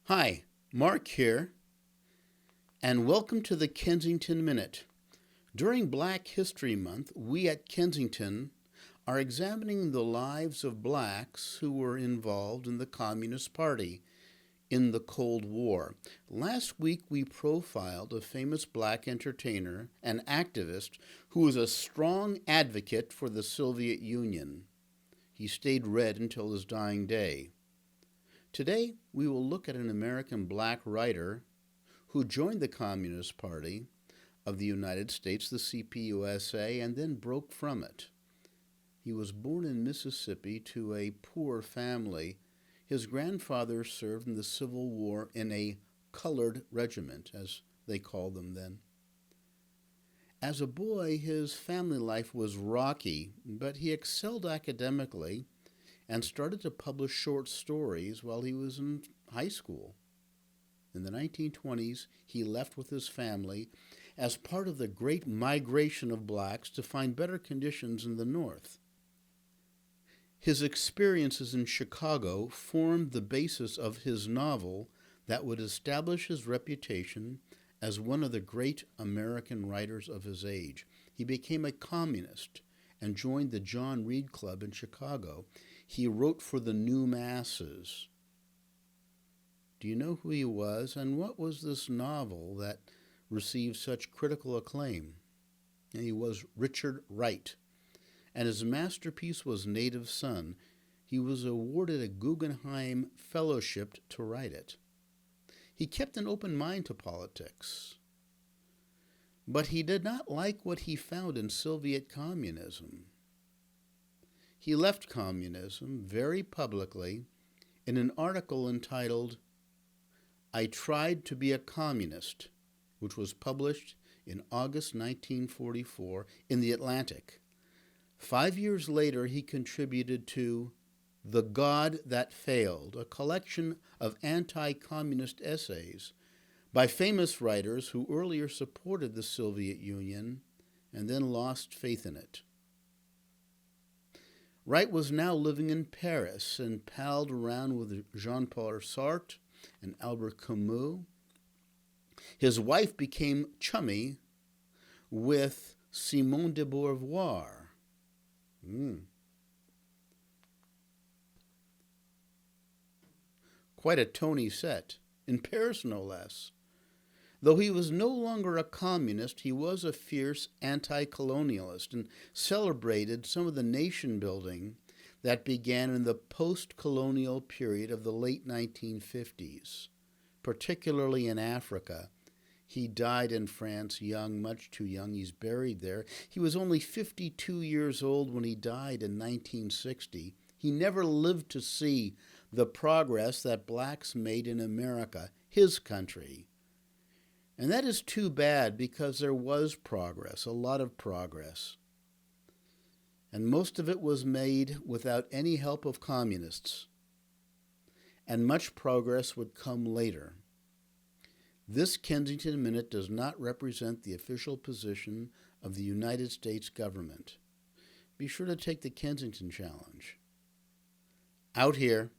Hi, Mark here, and welcome to the Kensington Minute. During Black History Month, we at Kensington are examining the lives of blacks who were involved in the Communist Party in the Cold War. Last week, we profiled a famous black entertainer and activist who was a strong advocate for the Soviet Union. He stayed red until his dying day. Today, we will look at an American black writer who joined the Communist Party of the United States, the CPUSA, and then broke from it. He was born in Mississippi to a poor family. His grandfather served in the Civil War in a colored regiment, as they called them then. As a boy, his family life was rocky, but he excelled academically and started to publish short stories while he was in high school. In the 1920s, he left with his family as part of the great migration of blacks to find better conditions in the North. His experiences in Chicago formed the basis of his novel that would establish his reputation as one of the great American writers of his age. He became a communist and joined the John Reed Club in Chicago. He wrote for the new masses. Do you know who he was, and what was this novel that received such critical acclaim? And he was Richard Wright, and his masterpiece was Native Son. He was awarded a Guggenheim Fellowship to write it. He kept an open mind to politics, but he did not like what he found in Soviet communism. He left communism very publicly in an article entitled, "I Tried to Be a Communist," which was published in August 1944 in The Atlantic. 5 years later, he contributed to The God That Failed, a collection of anti-communist essays by famous writers who earlier supported the Soviet Union and then lost faith in it. Wright was now living in Paris and palled around with Jean-Paul Sartre and Albert Camus. His wife became chummy with Simone de Beauvoir. Quite a Tony set, in Paris no less. Though he was no longer a communist, he was a fierce anti-colonialist and celebrated some of the nation building that began in the post-colonial period of the late 1950s, particularly in Africa. He died in France young, much too young. He's buried there. He was only 52 years old when he died in 1960. He never lived to see the progress that blacks made in America, his country. And that is too bad because there was progress, a lot of progress. And most of it was made without any help of communists. And much progress would come later. This Kensington Minute does not represent the official position of the United States government. Be sure to take the Kensington Challenge. Out here.